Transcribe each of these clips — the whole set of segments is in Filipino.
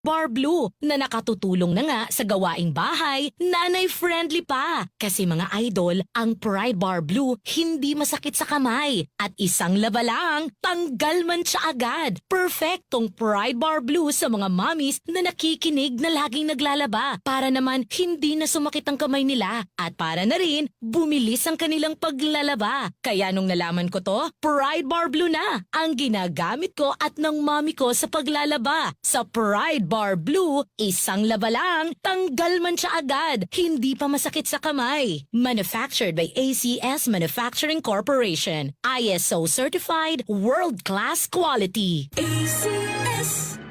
Bar Blue na nakatutulong na nga sa gawaing bahay, nanay-friendly pa. Kasi mga idol, ang Pride Bar Blue hindi masakit sa kamay. At isang laba lang, tanggal man siya agad. Perfectong Pride Bar Blue sa mga mommies na nakikinig na laging naglalaba. Para naman hindi na sumakit ang kamay nila. At para na rin, bumilis ang kanilang paglalaba. Kaya nung nalaman ko to, Pride Bar Blue na ang ginagamit ko at ng mommy ko sa paglalaba. Sa Pride Bar Blue, isang laba lang, tanggal man siya agad, hindi pa masakit sa kamay. Manufactured by ACS Manufacturing Corporation. ISO certified, world-class quality. ACS.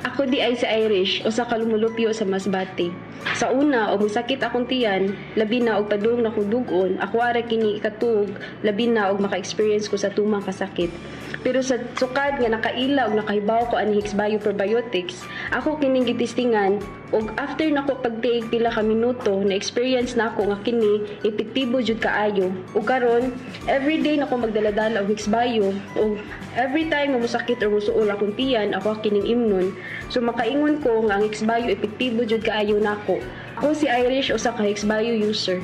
Ako di ay si Irish o sa kalumulupyo sa Masbate. Sa una, og masakit akong tiyan, labi na og padung na kong dugon, ako ara kini ikatug, labi na og maka-experience ko sa tumang kasakit. Pero sa sukad nga nakaila og nakahibaw ko ani Hexbio probiotics, ako kining gitistingan og after nako pag-take pila ka minuto na experience na ako nga kini epektibo jud kaayo. Ug karon, everyday nako magdala-dala og Hexbio og every time nga mosakit or mosuol akong tiyan, ako kining imnon. So makaingon ko nga ang Hexbio epektibo jud kaayo nako. Ako si Irish usa ka Hexbio user.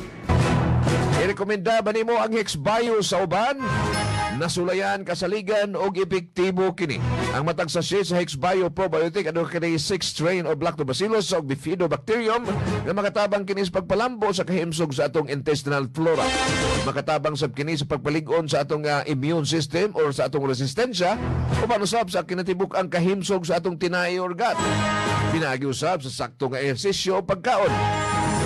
Irekomenda ba nimo ang Hexbio sa uban? Nasulayan, kasaligan o epektibo kini. Ang matag sachet sa Hexbio probiotic ano kini 6 strain of Lactobacillus o Bifidobacterium nga makatabang kini sa pagpalambo sa kahimsog sa atong intestinal flora. Makatabang sab kini sa pagpalig-on sa atong immune system or sa atong resistensya o panusab sa kinatibuk ang kahimsog sa atong tinai organ. Pinaagi-usab sa sakto nga ehersisyo o pagkaon.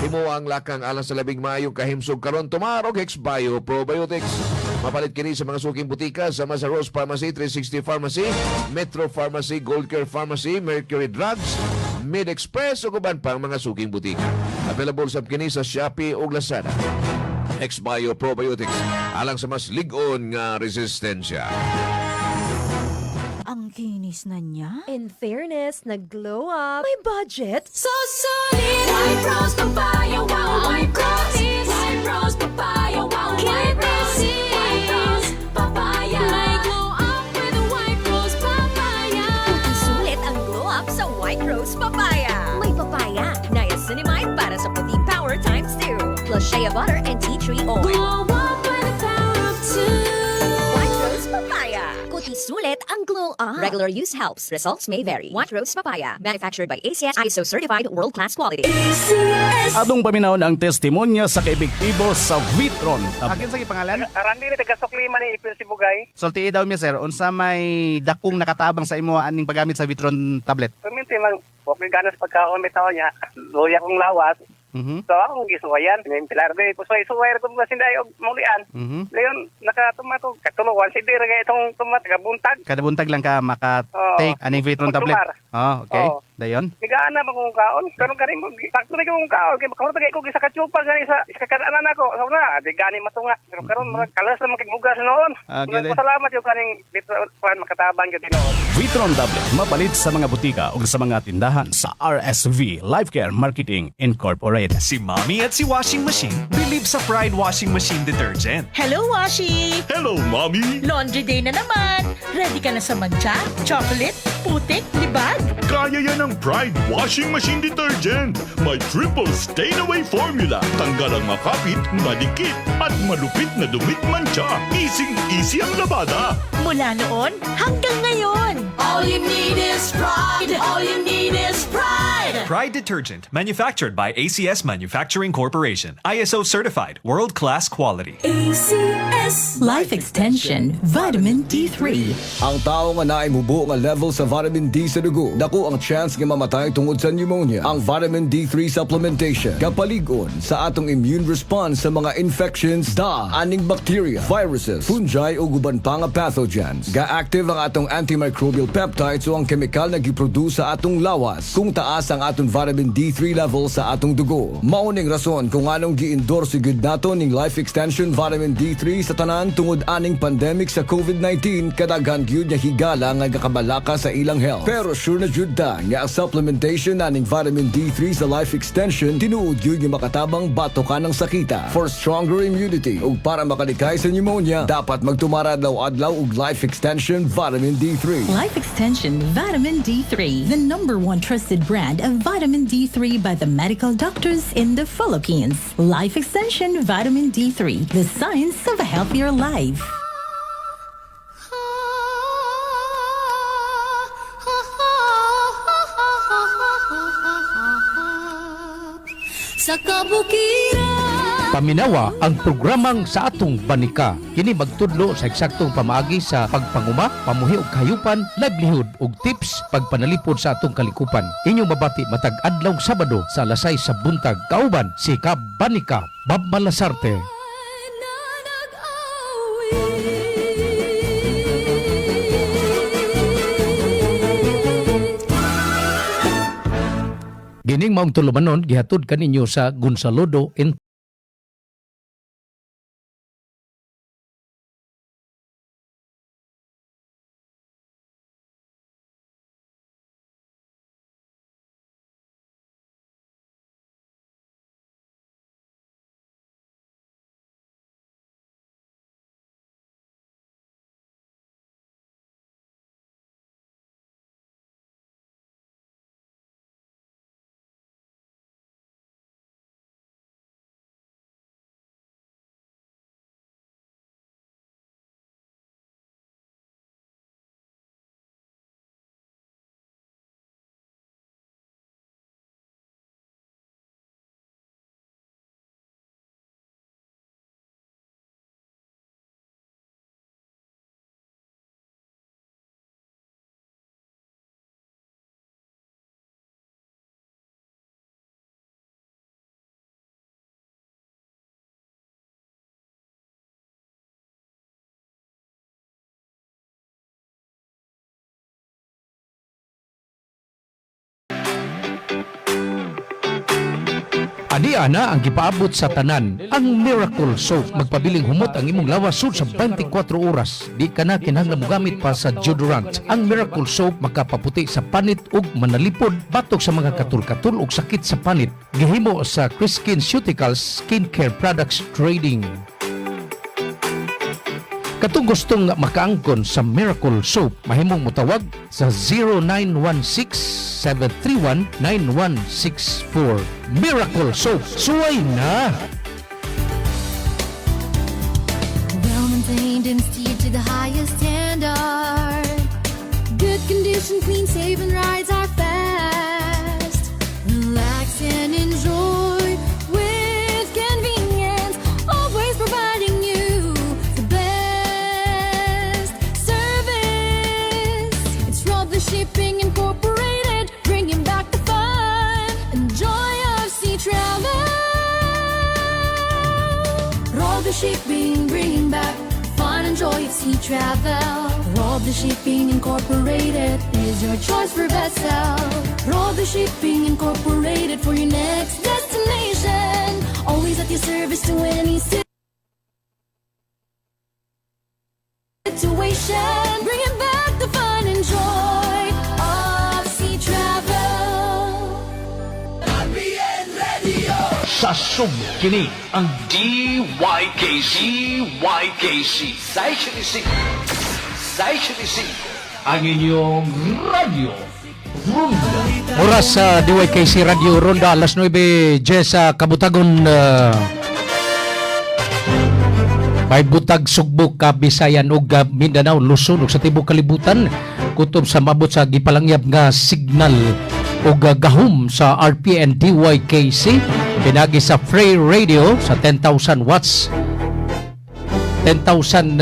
Himo ang lakang alang sa labing maayong kahimsog karon tumarog Hexbio probiotics. Mapalit kini sa mga suking butika sa Masa Rose Pharmacy, 360 Pharmacy, Metro Pharmacy, Gold Care Pharmacy, Mercury Drugs, Mid Express o kuban pang mga suking butika. Available sa kini sa Shopee o Lazada. Hexbio probiotics alang sa mas lig-on nga resistensya. Ang kinis na niya. In fairness, nag-glow up. May budget. So solid! White Rose Papaya, wow! White Roses! White Rose Papaya, wow! White Roses! White Rose Papaya! May glow up with a White Rose Papaya! Sulit ang glow up sa White Rose Papaya. May papaya, niacinamide para sa puting power times 2. Plus shea butter and tea tree oil. Glow up with the power of two! White Rose Papaya. Kuti sulit ang glow up. Regular use helps. Results may vary. White Rose Papaya. Manufactured by ACS ISO certified world-class quality. Atong paminawon ang testimonya sa kaepektibo sa Vitron. Akin sa pangalan? Arandi ni taga-Suklima ni Ipil Sibugay. Sulti daw mi sir, unsa may dakong nakatabang sa imo aning paggamit sa Vitron tablet? Paminti man, huwag may ganas pagkaon may tao niya. Luya kong lawas. So akong gisuwayan. Pilar ko, suway-suway ko mga sinday o mulian. Leon, nakatumato. Katuluan si Dira kaya itong tumat, kabuntag. Kada buntag lang ka maka-take aning Vitron tablet. Oh, okay. Dayon. Higaan na magkong kaon. Karon kanin mo, sakto na kong kaon. Kaya makaroon tagay ko sa kachupa gani sa kakadaanan ako. Sabi na, di gani matunga. Pero karon kalas na magkigugas noon. Salamat yung kaning dito makatabang yung tinoon. Vitron tablet mapalit sa mga butika o sa mga tindahan sa RSV Life Care Marketing Incorporated. Si Mommy at si Washing Machine believe sa Pride Washing Machine Detergent. Hello, Washi! Hello, Mommy! Laundry day na naman. Ready ka na sa mancha, chocolate, putik, libag? Kaya yan ang Pride Washing Machine Detergent. May triple stain-away formula. Tanggal ang makapit, madikit, at malupit na dumit mancha. Easy ang labada. Mula noon hanggang ngayon. All you need is pride! All you need is pride! Pride Detergent, manufactured by ACS Manufacturing Corporation. ISO certified, world-class quality. ACS! Life Extension, Vitamin D3. Ang tao nga naay mubo nga level sa vitamin D sa dugo, dako ang chance nga mamatay tungod sa pneumonia. Ang vitamin D3 supplementation kapalig-on sa atong immune response sa mga infections aning bacteria, viruses, fungi o guban pa nga pathogens. Ga-active ang atong antimicrobial peptides o ang chemical na giproduce sa atong lawas. Kung taas ang atong atong vitamin D3 level sa atong dugo. Mauning rason kung anong gi-endorse gud nato ning Life Extension Vitamin D3 sa tanan tungod aning pandemic sa COVID-19 kadaghan gyud nga higala nga gakabalaka sa ilang health. Pero sure na jud ta nga ang supplementation aning vitamin D3 sa Life Extension tinuod gyud nga makatabang bato ka ng sakita. For stronger immunity ug para makalikay sa pneumonia, dapat magtumara adlaw-adlaw og Life Extension Vitamin D3. Life Extension Vitamin D3, the #1 trusted brand of vitamin D3 by the medical doctors in the Philippines. Life Extension Vitamin D3, the science of a healthier life. Sa kabukiran. Paminawa ang programang sa atong banika. Kini magtudlo sa eksaktong pamaagi sa pagpanguma, pamuhi og kahayupan, livelihood ug tips pagpanalipod sa atong kalikupan. Inyong mabati matag adlawng Sabado sa alas 6 sa buntag. Kauban si Kabanika, Bob Malasarte. Gining maong tulumanon gihatod kaninyo sa Gonzalodo in Ania na ang gipaabot sa tanan ang Miracle Soap. Magpabiling humot ang imong lawas sud sa 24 oras. Di ka na kinahanglan mogamit pa sa deodorant. Ang Miracle Soap makapaputi sa panit ug manalipod batok sa mga katul-katul ug sakit sa panit. Gihimo sa Criskin Cuticals Skincare Products Trading. Katong gustong makaangkon sa Miracle Soap, mahimong mutawag sa 0916-731-9164. Miracle Soap, suway na! Well-maintained and steered to the highest standard. Good condition, clean, safe, and rides are fast. Relax and enjoy with convenience, always providing you the best service. It's Rob the Shipping Incorporated, bringing back the fun and joy of sea travel. Rob the Shipping, bringing back fun and joy of sea travel. Rob the Shipping Incorporated is your choice for vessel. Rob the Shipping Incorporated for your next destination. Always at your service to any situation. Bringing back the fun and joy of sea travel. Sa sub kini ang DYKC ang inyong radio Ronda. Oras sa DYKC Radio Ronda alas 9 sa Kabutagon may butag Sugbok, Kabisayan ug Mindanao, Luzon ug sa tibuok kalibutan kutob sa mabot sa gipalangyab nga signal ug gahom sa RPN DYKC pinagi sa Free Radio sa 10,000 watts 10,000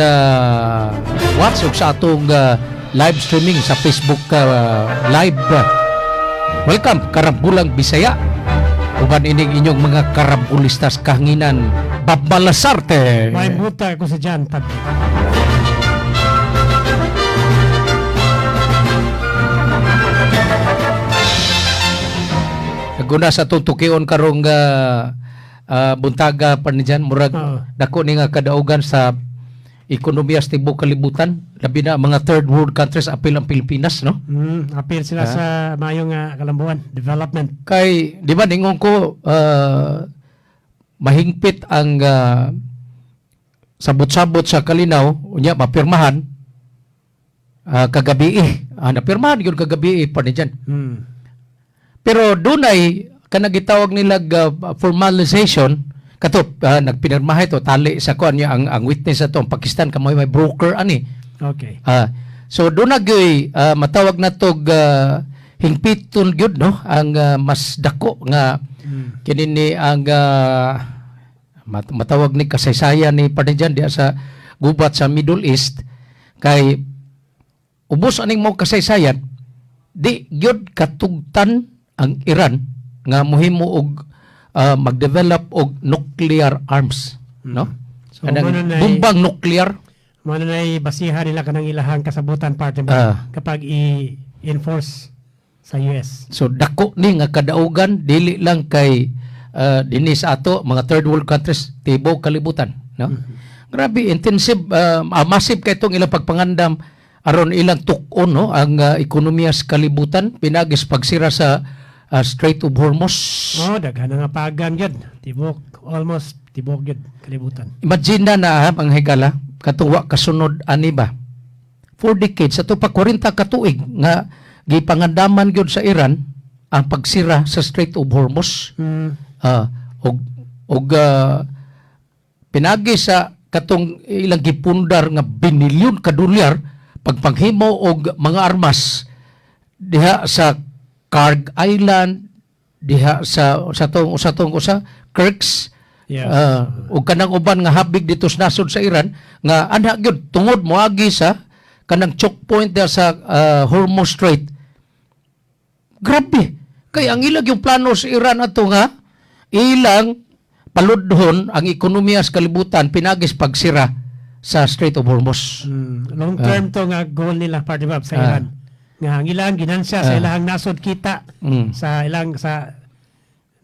watts ug sa atong live streaming sa Facebook live. Welcome Karambulang Bisaya uban ining inyong mga karambulistas kahanginan Bob Malasarte. May buta ako sa jantad. guna sa itong tukion karong buntaga pa ni dyan, murag dako ni nga kadaugan sa ekonomiya sa tibok kalibutan, labi na mga third world countries, apil ang Pilipinas, no? Appeal sila sa mayong kalambuan, development. Kay, di ba, ningon ko, mahingpit ang sabot-sabot sa kalinaw, unya, mapirmahan, kagabi napirmahan yun kagabi pa ni dyan. Pero doon ay, kanang gitawag nilag formalization, kato, nagpinirmahay to, tali sa kuan niya, ang witness na to, ang Pakistan, kamoy may broker, ani. Okay. So, doon nagyoy, matawag na to, hingpiton gyud no, ang mas dako nga, kinini ang, matawag ni kasaysayan ni Parnijan, diya sa gubat sa Middle East, kay, ubos aning mo kasaysayan, di gyud katugtan ang Iran, nga muhimo og mag-develop og nuclear arms, no? So, bumbang nuclear. Mano na basiha nila kanang ilahang kasabutan parte kapag i-enforce sa US. So dako ni nga kadaugan dili lang kay dinis ato mga third world countries tibo kalibutan, no? Grabe intensive massive kay itong ilang pagpangandam aron ilang tuk-on, no, ang ekonomiya sa kalibutan pinagis pagsira sa Strait of Hormuz. Daghan nga pagan gyud. Tibok almost tibok gyud kalibutan. Imagine na ang higala katuwa kasunod ani ba 4 decades ato pa 40 ka tuig nga gipangandaman gyud sa Iran ang pagsira sa Strait of Hormuz. Pinagi sa katong ilang gipundar nga binilyon ka dolyar pagpanghimo og mga armas diha sa Karg Island, diha sa Kirks, ug kanang uban nga habig dito sa nasod sa Iran nga anha gyud tungod moagi sa kanang choke point diha sa Hormuz Strait. Grabe kay ang ilang yung plano sa Iran ato nga ilang paludhon ang ekonomiya sa kalibutan pinagis pagsira sa Strait of Hormuz. Long term to nga goal nila parte ba sa Iran. Nga ang ilang ginansya sa ilang nasod kita sa ilang sa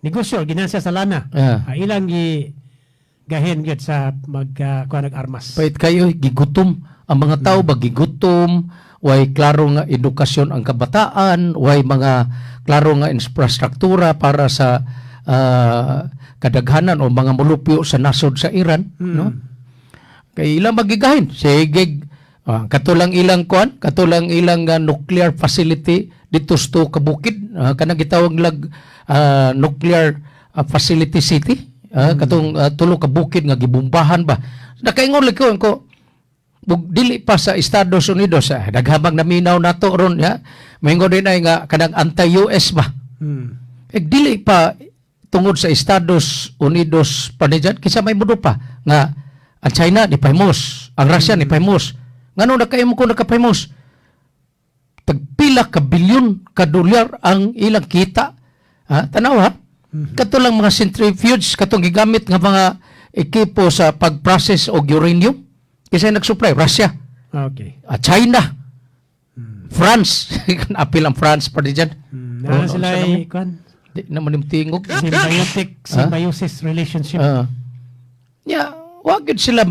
negosyo ginansya sa lana. Ilang gahin gyud sa magkuha armas. Pait kayo gigutom ang mga tao ba gigutom, way klaro nga edukasyon ang kabataan, way mga klaro nga infrastruktura para sa kadaghanan o mga mulupyo sa nasod sa Iran, no? Kay ilang magigahin sige katulang ilang nuclear facility dito sa kabukid, kanang gitawag lag nuclear facility city, katong tulo ka bukid nga gibumbahan ba. Nakaingon lang ko dili pa sa Estados Unidos, daghabang naminaw nato ron ya. Maingon din ay nga kanang anti-US ba. Dili pa tungod sa Estados Unidos pa ni dyan, kisa may mudo pa nga ang China ni Paimos, ang Russia ni Paimos. Ngano nakaimo ko nakapahimos? Tagpila ka bilyon ka dolyar ang ilang kita. Tanaw ha? Kato lang mga centrifuges, katong gigamit nga mga ekipo sa pag-process og uranium. Kasi nag-supply, Russia. Okay. China. France. Apil ang France pa di dyan. Sila ay, di naman yung tingog. Symbiosis relationship. Wag yun sila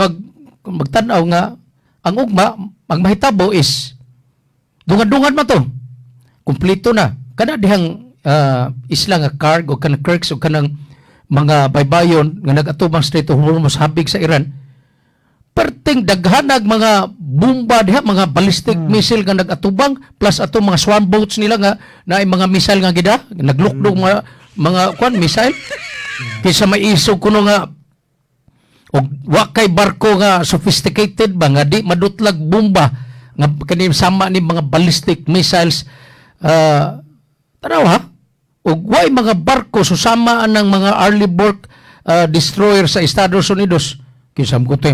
magtanaw nga ang ugma, ang mahitabo is dungan-dungan mo to. Kumplito na. Kana dihang isla nga Karg o kanang Kirks o kanang mga baybayon nga nag-atubang Strait of Hormuz habig sa Iran. Perting daghanag mga bomba diha, mga ballistic missile nga nag-atubang plus ato mga swarm boats nila nga na mga missile nga gida, naglukdog mga missile. Kisa may isog kuno nga og wa kay barko nga sophisticated ba nga di madutlag bomba nga kanin sama ni mga ballistic missiles tanaw ha og way mga barko susama ng mga early work destroyer sa Estados Unidos kisam ko tay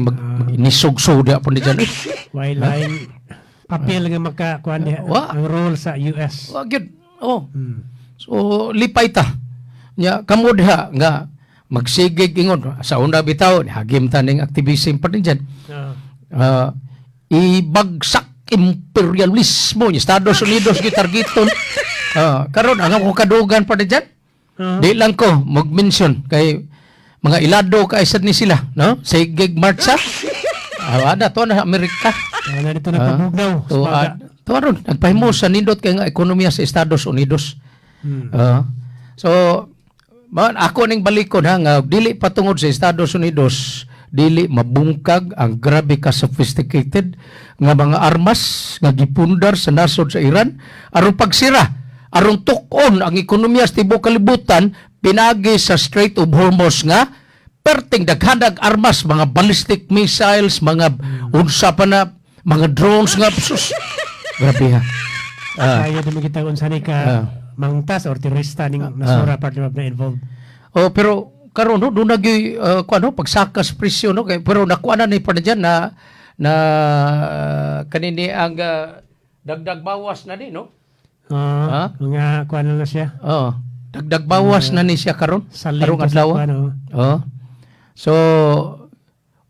nisugso dia pud diyan way line papel nga makakuan diha ang role sa US wa gyud so lipay ta nya kamo diha nga magsigig ingon sa una bitaw hagim taning activism pa din dyan. Ibagsak imperialismo ni Estados Unidos gitargiton karon ang ako kadugan pa din dyan Di lang ko mag-mention kay mga ilado kaisad ni sila, no? Sa Gig Marcha. Ada to na Amerika. Na dito na pabugnaw. To aron nagpahimo sa nindot kay nga ekonomiya sa Estados Unidos. So ako ning balikon ha nga dili patungod sa Estados Unidos, dili mabungkag ang grabe ka sophisticated nga mga armas nga gipundar sa nasod sa Iran aron pagsira, aron tukon ang ekonomiya sa tibuok kalibutan pinagi sa Strait of Hormuz nga perting daghanag armas, mga ballistic missiles, mga unsa pa na mga drones nga sus. Grabe ha. Kaya din kita unsa ni ka mangtas or terorista ning nasura part na involved. Oh, pero karon no do nagi pagsakas presyo no kay pero nakuha na ni pa diyan na kanini ang dagdag bawas na di no. Mga kuan na siya. Dagdag bawas na ni siya karon. Karong adlaw. So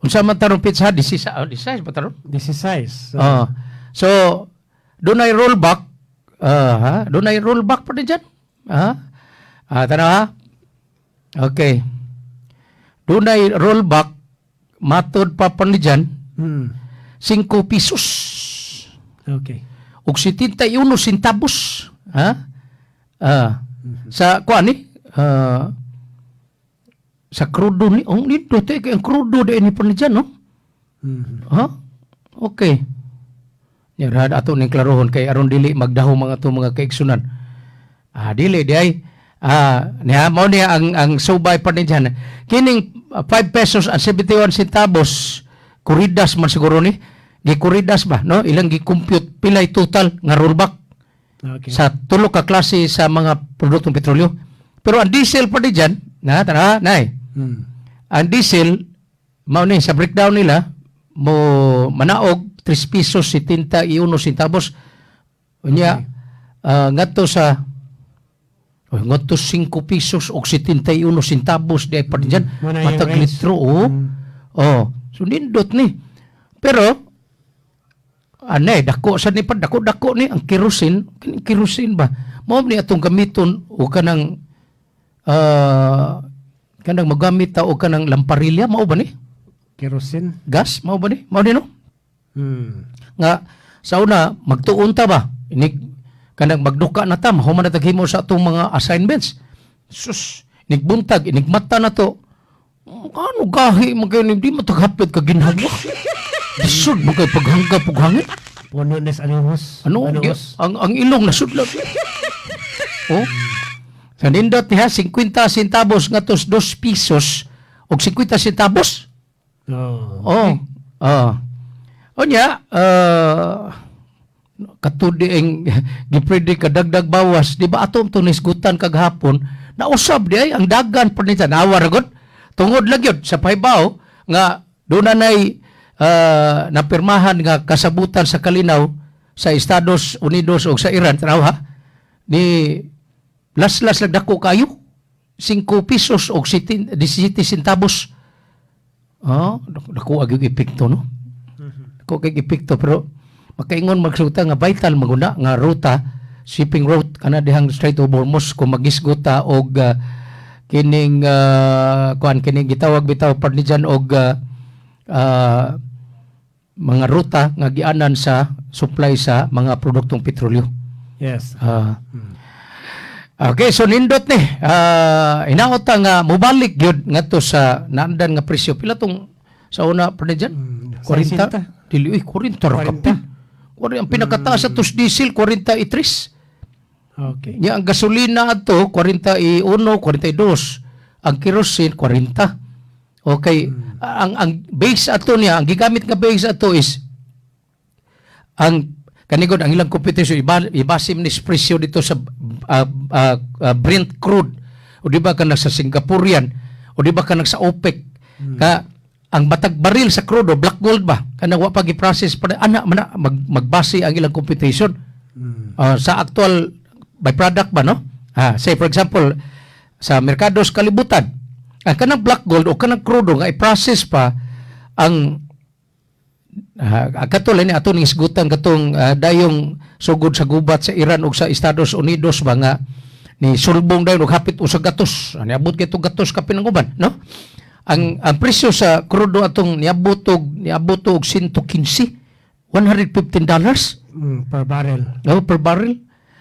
unsa man taron pizza 16 ba taron? 16. So dunay rollback dunay rollback pa diyan. Tanaw ha. Okay. Dunay rollback matod pa pa ni diyan 5 pesos. Okay. Ug 71 centavos. Sa kuan ni sa crudo ni nito te kay ang crudo de ni pa ni diyan no. Okay. Yan ato ning klarohon kay aron dili magdaho mga to mga kaigsunan. Dili di ay niya mo niya ang subay pa ni diyan. Kining 5 pesos and 71 centavos kuridas man siguro ni. Gikuridas ba no? Ilang gi-compute pilay total nga rollback. Okay. Sa tulo ka klase sa mga produktong petrolyo. Pero ang diesel pa di diyan, tara, nay. Ang diesel mao ni sa breakdown nila mo manaog 3 pesos 71 centavos. Unya ngadto sa ngadto 5 pesos og 71 centavos di pa diyan. Matag litro so nindot ni. Pero dako sa ni pa dako ni ang kerosene ba mao ni atong gamiton o kanang magamit ta o kanang lamparilla mao ba ni kerosene gas mao ba ni no nga sa una magtuon ta ba inig kanang magduka na ta mahuman na taghimo sa atong mga assignments sus nigbuntag inigmata na to ano gahi magay di mataghapit ka ginhawa. Bisod mo kay paghangga pughangit. Puno nes anuhos. Ang ilong nasudlot. Sa nindot niya 50 centavos ngatos 2 pesos og 50 centavos. Onya katudi ang gipredict kadagdag bawas, di ba atom to nisgutan kaghapon na usab di ay ang dagan pa nita nawar gud tungod lagyod sa paybaw nga dunay napirmahan nga kasabutan sa kalinaw sa Estados Unidos o sa Iran tanaw ni las dako kayo 5 pesos o 17 centavos dako ag epekto no dako kay epekto pero makaingon magsuta nga vital maguna nga ruta shipping route kana dihang Strait of Hormuz kung magisgota og kining kining gitawag bitaw part ni dyan og mga ruta nga gianan sa supply sa mga produktong petrolyo. Yes. Okay, so nindot ni inaot nga mubalik gyud ngadto sa naandan nga presyo pila tong sa una pa diyan 40 dili 40 ra kapi. Ang pinakataas sa tus diesel 43. Okay. Nya ang gasolina adto 41, 42. Ang kerosene 40. Okay. Ang base ato niya, ang gigamit nga base ato is ang kanigod ang ilang competition ibasim ni presyo dito sa Brent crude o di ba kanang sa Singaporean o di ba kanang sa OPEC ka ang batag baril sa crude o black gold ba kanang wa pa gi-process pa magbase ang ilang competition sa actual byproduct ba no say for example sa merkados kalibutan kanang black gold o kanang crudo nga i-process pa ang katulad ni ato ning isgutan katong dayong sugod sa gubat sa Iran o sa Estados Unidos ba nga ni sulbong dayon og hapit usag gatos. Niabot kay itong gatos ka pinanguban, no? Ang presyo sa krudo atong niabot og 115, $115 Per barrel. no, per barrel.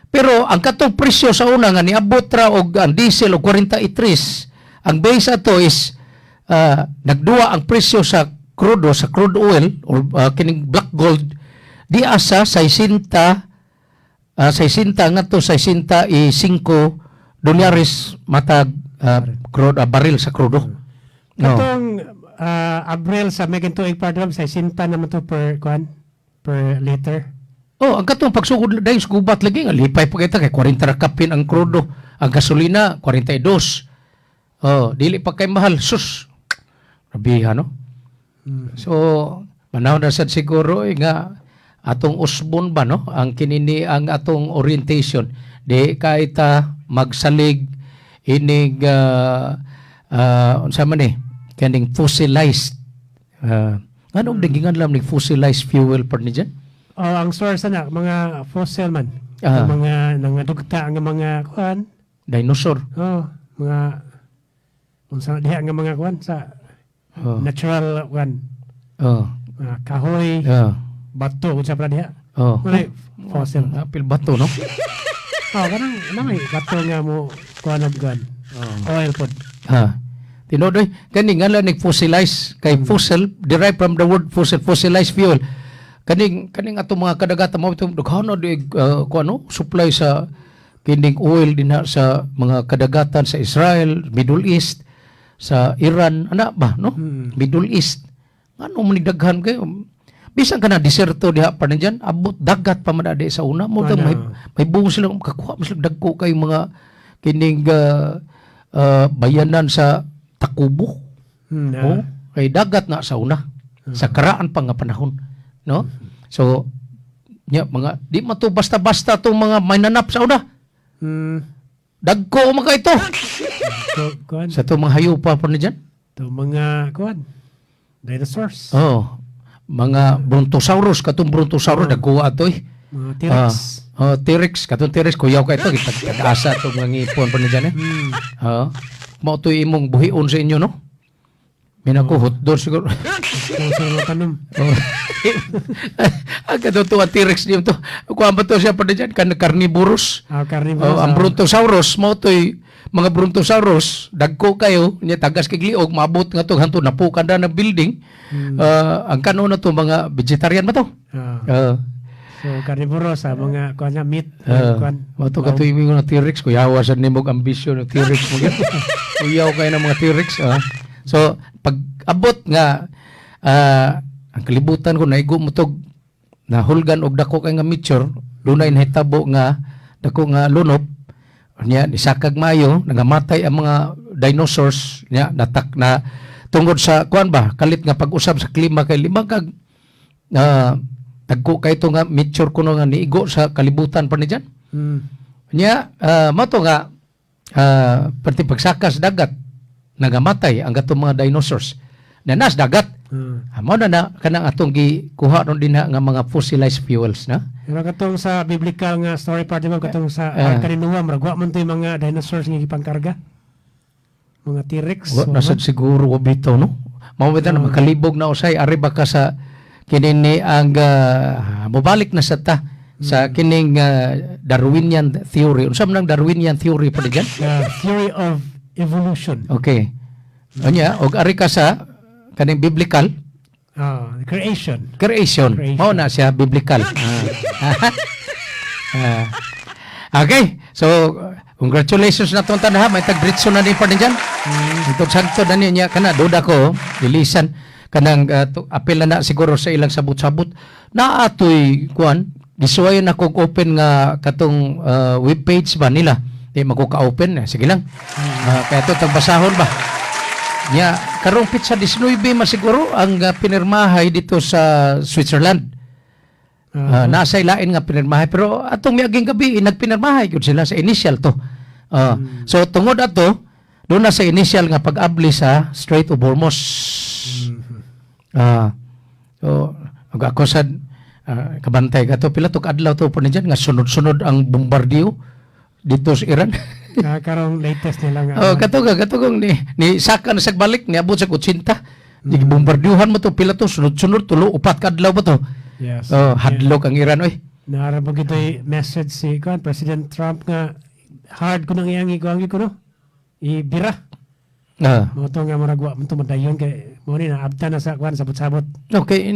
Pero ang katong presyo sa una nga niabot ra og ang diesel og 43, ang base ato is nagduwa ang presyo sa crudo, sa crude oil or kining black gold di asa 60 nga to 65 dolyares matag crude barrel sa crudo. No. Katong Abril sa Megan Tuig Pardon sa sinta naman to per liter. Oh, ang katong pagsugod dahil sa gubat lagi nga lipay pa kita kay 40 ra kapin ang crudo, ang gasolina 42. Oh, dili pa kay mahal sus. Rabiha no. So, manaw na sad siguro nga atong usbon ba no ang kinini ang atong orientation di kay ta magsalig inig unsa man ni kaning fossilized anong dingingan lang ni fossilized fuel per ni dyan? Ang source na mga fossil man. Mga nangadugta nga mga kuan. Dinosaur. Mga unsa diha nga mga kuan sa natural kuan. Kahoy. Bato unsa pa diha? Wala fossil. Apil bato no? Kanang namay bato nga mo kuan og kuan. Oil pod. Tinodoy, kaning nga lang fossilize kay fossil derived from the word fossilized fuel. Kaning atong mga kadagatan mo itong daghana di kuano supply sa kining oil dinha sa mga kadagatan sa Israel, Middle East, sa Iran, ana ba no? Middle East. Ano man daghan kayo? Bisan kana deserto diha pa nandiyan, abot dagat pa man adi sa una mo may buong sila kakuha mas dagko kay mga kining bayanan sa Takubo. Kay dagat na sa una. Sa karaan pa nga panahon, no? So mga di man to basta-basta tong mga mananap sa una. Dagko mga ito. Sa to mga hayupa pa nandiyan. To mga kuan. Dinosaurs. Mga Brontosaurus, katong Brontosaurus dagko ato mga T-Rex. T-Rex, katong T-Rex kuyaw ka ito kitag-asa tong mga ngipon pa nandiyan mao to imong buhion sa inyo no? Minakuhot doon siguro. Ang katutuwa T-Rex niyo to. Kuha ba to siya pa dyan? Carnivorous. Ang Brontosaurus, mo to'y mga Brontosaurus, dagko kayo, niya tagas kigliog, maabot nga to, hanto napukan na ng building. Ang kanon na to, mga vegetarian ba to? So, carnivorous, mga kuha niya, meat. Mo to katuwi mo na T-Rex, kuyawa sa nimog ambisyon ng T-Rex. Kuyaw kayo ng mga T-Rex. So, pag abot nga ang kalibutan ko naigo mo tog nahulgan og dako kay nga meteor, dunay nahitabo nga dako nga lunop niya nisakag mayo nangamatay ang mga dinosaurs niya natak na tungod sa kuan ba kalit nga pag-usab sa klima kay limang kag dagko kay to nga meteor kuno nga niigo sa kalibutan pa ni dyan. Niya mato nga perti pagsakas dagat nagamatay ang gatong mga dinosaurs na nas dagat. Mao na kanang atong gikuha ron din nga mga fossilized fuels na. Pero katong sa biblical nga story part mo katong sa Arka ni Noah maragwa man to yung mga dinosaurs nga gipangkarga. Mga T-Rex. Nasad siguro bitaw no. Mao na makalibog na usay ari ba ka sa kinini ang mobalik na sa ta sa kining Darwinian theory. Unsa man ang Darwinian theory pa diyan? Theory of evolution. Okay. Anya, og ari ka sa kaning biblical creation. Mao na siya biblical. Okay. So, congratulations na tong tanan ha. May tag-britso na din pa din dyan. Itong sagto na niya kana duda ko dilisan kanang apel na siguro sa ilang sabot-sabot na atoy kuan gisuwayon ako open nga katong webpage ba nila. Di magkuka-open. Sige lang. Kaya ito, tagbasahon ba? Nya, karong pizza 19 masiguro ang pinirmahay dito sa Switzerland. Nasa ilain nga pinirmahay. Pero atong miaging gabi, nagpinirmahay yun sila sa initial to. So, tungod ato, doon na sa initial nga pag-abli sa Strait of Hormuz. So, ako sa kabantay ka to, pila to kaadlaw to po na dyan, nga sunod-sunod ang bombardiyo dito sa Iran. Karong latest nila nga. Oh, katugong ni saka na sagbalik ni abot sa 80. Di bombardyuhan mo to pila to sunod-sunod tulo upat ka adlaw ba to. Yes. Oh, hadlok ang Iran oy. Naarabog ito'y message si President Trump nga hard ko nang iyangi ko no. Ibira. Mo to nga maragwa mo to madayon kay mo ni naabta na sa sa sabot. Okay,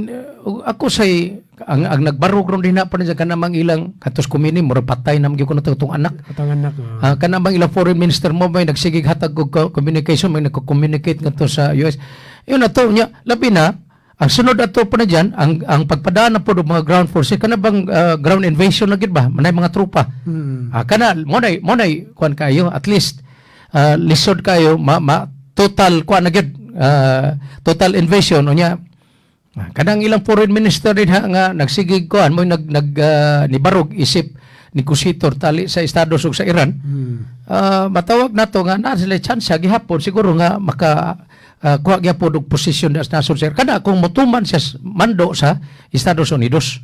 ako say ang nagbarog ron din na pa niya kanamang ilang katos kumini mura patay na magyud ko na tong anak. Katong anak. Kanamang ilang foreign minister mo may nagsigig hatag og communication may nagko-communicate ngadto sa US. Yun na to nya labi na ang sunod ato pa na dyan, ang pagpadaan na po ng mga ground forces, kana bang ground invasion na gid ba? Manay mga trupa. Kana, monay, kuan kayo, at least, lisod kayo, total, kuan na gid, total invasion, o niya, kanang ilang foreign minister din ha, nga, nagsigig kuan, mo nibarog, isip, ni Kusitor, tali sa Estados ug sa Iran, matawag na to nga, na sila chance, gihapon, siguro nga, kuha gyud pod og posisyon sa nasod sir kada kung motuman siya mando sa Estados Unidos.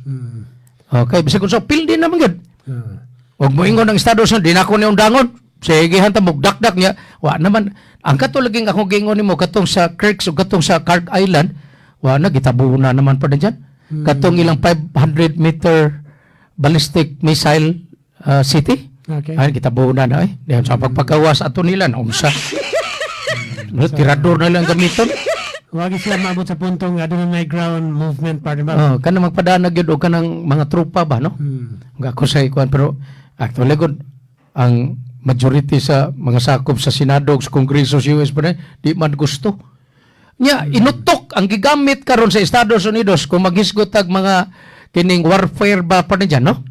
Okay, bisag kung so pildi naman gyud. Og moingon ang Estados Unidos di na ko niung dangon. Sige hanta mo dakdak niya. Wa naman ang katulaging ako gingon nimo katong sa Kirks ug katong sa Carg Island, wa na gitabo na naman pa diyan. Katong ilang 500 meter ballistic missile city. Okay. Ay gitabo na eh. Diyan sa pagpagawas ato nila na unsa. Tirador na lang gamiton. Wag sila maabot sa puntong aduna may ground movement part ba? Kana magpadana gyud og kanang mga tropa ba no? Nga ko say kuan pero actually good ang majority sa mga sakop sa Senado ug sa Kongreso sa US pa di man gusto. Nya inutok ang gigamit karon sa Estados Unidos kung maghisgot og mga kining warfare ba pa diyan no?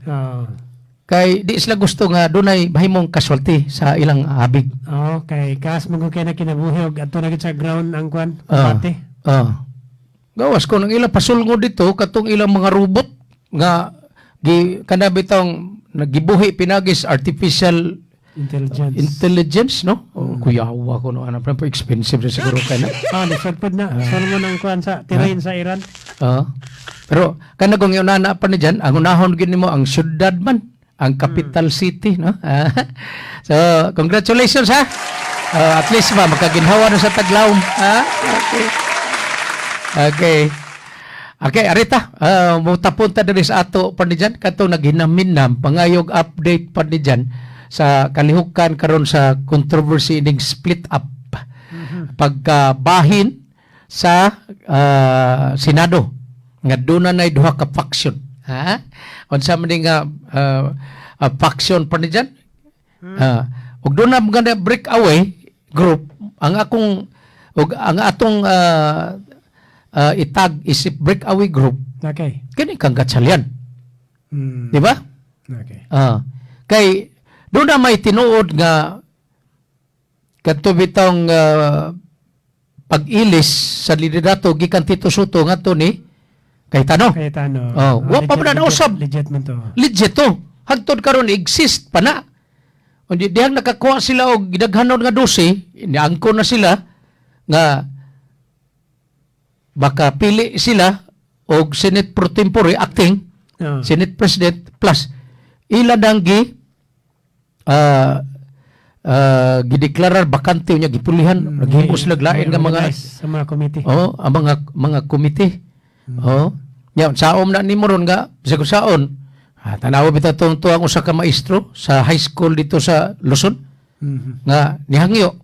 Kay di sila gusto nga dunay mahimong casualty sa ilang habig. Okay, kas mo kay na kinabuhi og adto na gid sa ground ang kwan, pati. Gawas ko nang ilang pasulngod dito katong ilang mga robot nga kana bitong nagibuhi pinagis artificial intelligence no? Kuyawa ko no ana pa expensive na siguro kay na. Lisod na. Saan mo nang kwan sa terrain sa Iran? Pero kana kung yun na pa ni dyan, ang unahon gid nimo ang syudad man. Ang capital city, no? So, congratulations, ha? At least ba, makaginhawa na sa Taglawom, ha? Okay, arita. Mutapon ta diri sa ato pa ni dyan. Katong naghinaminam, pangayog update pa ni dyan sa kalihukan karon sa controversy ining split up. Pagkabahin sa Senado. Nga doon na duha ka faction. Ha? Unsa man nga faction pa ni dyan. Ug doon na mga breakaway group ang atong itag isip breakaway group. Okay. Kini kang gatsalyan. Di ba? Okay. Kay doon na may tinuod nga kadto bitong pag-ilis sa liderato gikan Tito Soto ngadto ni Cayetano. Wa pa man na usab. Legit man to. Legit to. Hangtod karon exist pa na. Undi dihang nakakuha sila og gidaghanon nga 12, niangko na sila nga baka pili sila og Senate pro tempore acting Senate President plus ila danggi gideklarar bakante nya gipulihan naghimo sila lain nga mga sa mga committee. Ang mga committee. Yan, saom na ni Moron nga, bisag saon. Tanawa bitaw to ang usa ka maestro sa high school dito sa Luzon. Nga nihangyo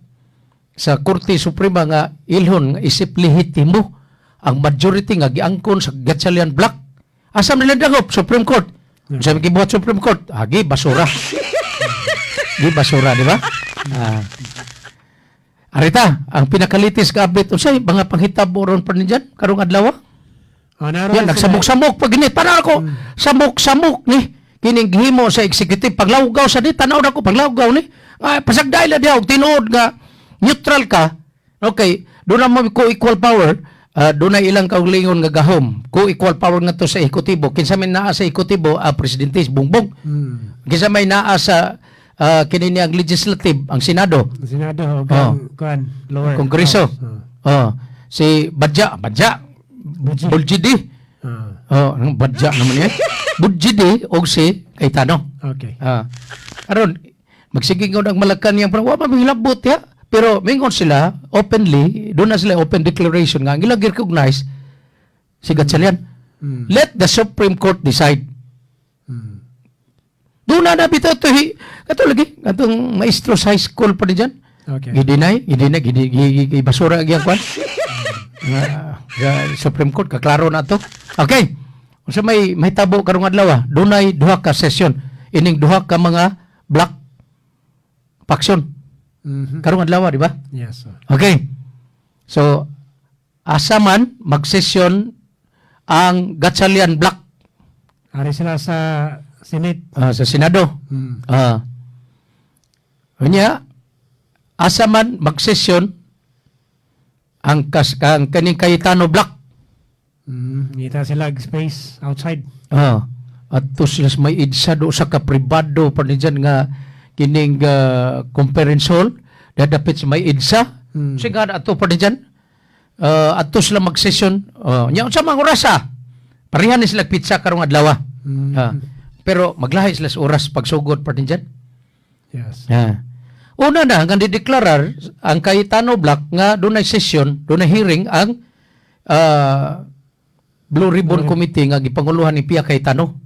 sa Korte Suprema nga ilhon nga isip lehitimo ang majority nga giangkon sa Gatchalian Block. Asam nila dagop Supreme Court. Sabi gibuhat Supreme Court, agi basura. Di basura, di ba? Arita, ang pinakalitis ka update unsay mga panghitabo ron pa ni dyan karong adlaw? Yan, nagsamok-samok pag ginit. Para ako, samok-samok ni. Kining himo sa executive. Paglawgaw sa di, tanaw na ko, paglawgaw ni. Pasagday na diyaw, tinuod nga, neutral ka. Okay, doon na mo co-equal power. Doon na ilang kaulingon nga gahom. Co-equal power nga to sa ekotibo. Kinsa may naa sa ekotibo, presidente Bongbong. Kinsa may naa sa kinini ang legislative, ang Senado. Senado, lower. Kongreso. Si Badja. Buljidi. Ang badya naman yan. Buljidi o si Cayetano. Okay. Aron, magsigingon ang Malacanang pero wa mahilabot ya. Pero mingon sila openly, doon na sila open declaration nga ang ilang recognize si Gatchalian. Let the Supreme Court decide. Doon na nabito ito. Kato lagi, katong maestro sa high school pa diyan. Okay. Basura ang kwan. Supreme Court, kaklaro na to. Okay. So may tabo karong adlaw. Dunay duha ka session. Ining duha ka mga black faction. Karong adlaw, di ba? Yes, sir. Okay. So, asa man mag-session ang Gatchalian Black? Ari sila sa Senate. Sa Senado. Kanya, asa man mag-session ang kaning Cayetano Black? Ngita sila space outside. At to sila may idsa do sa kapribado pa ni dyan nga kining conference hall dadapit sa may idsa siga ato pa ni dyan ato sila mag-session nya sa mga orasa parehan ni sila pizza karong adlaw pero maglahi sila sa oras pagsugod pa ni dyan. Yes. Una na nga dideklarar ang Cayetano Black nga dunay session dunay hearing ang Blue Ribbon Committee nga gipanguluhan ni Pia Cayetano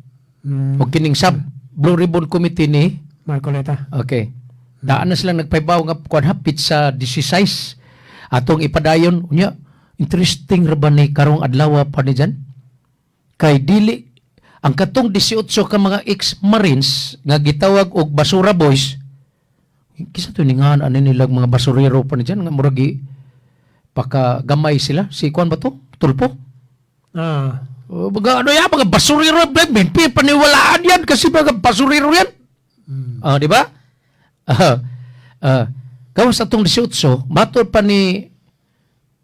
o kining sub Blue Ribbon Committee ni Marcoleta. Okay. Daan na silang nagpaybaw nga kuan hapit sa 16 atong ipadayon unya interesting ra ba ni karong adlaw pa ni dyan kay dili ang katong 18 ka mga ex-marines nga gitawag og basura boys kisa to ningan ano nilang mga basurero pa ni dyan nga muragi pakagamay sila si kuan ba to Tulpo mga ano yan mga basurero minpi paniwalaan yan kasi mga basurero yan di ba? Gawas atong 18, matod pa ni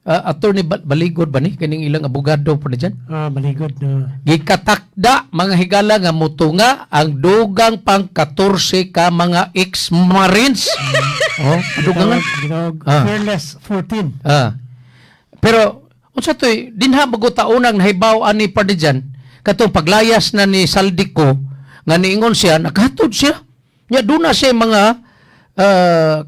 Attorney Baligod ba ni? Kaning ilang abogado pa na dyan? Baligod. Gikatakda mga higala nga mutunga ang dugang pang 14 ka mga ex-marines. Dugangan. Fearless 14. Pero, unsa to'y, dinha magutaunang nahibaw ani pa na dyan, katong paglayas na ni Saldico, nga niingon siya, nakahatod siya. Nya doon na siya mga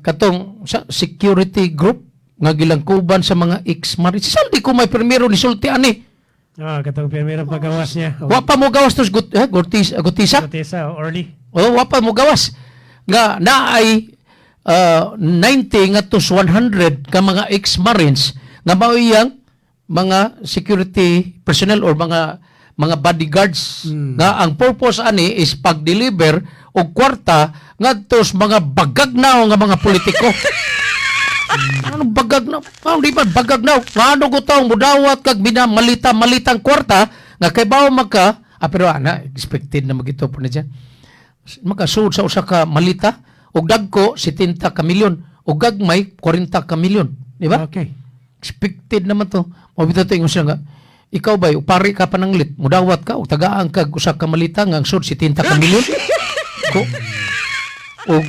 katong security group nga gilangkuban sa mga ex-marines. Si Saldi ko may primero ni sulti ani. Katong primero pagawas niya. Wa pa mo gawas tos Gutisa? Gutisa, early. Wa pa mo gawas. Nga naay 90 nga tos 100 ka mga ex-marines nga mao iyang mga security personnel or mga bodyguards nga ang purpose ani is pag-deliver og kwarta ngadtos mga bagagnaw nga mga politiko. Anong bagagnaw? Di ba bagagnaw? Ano ko taong mudawat kag malita-malitang kwarta nga kay bawo magka pero expected na magito po na dyan. Magkasuod sa usa ka malita og dagko 70 ka milyon og gagmay 40 ka milyon. Di ba? Okay. Expected naman to. Mabito to ingon siya nga ikaw ba, upari ka pa ng lit, mudawat ka, o tagaan ka, usa ka malita, nga ang sud, 70 ka milyon. O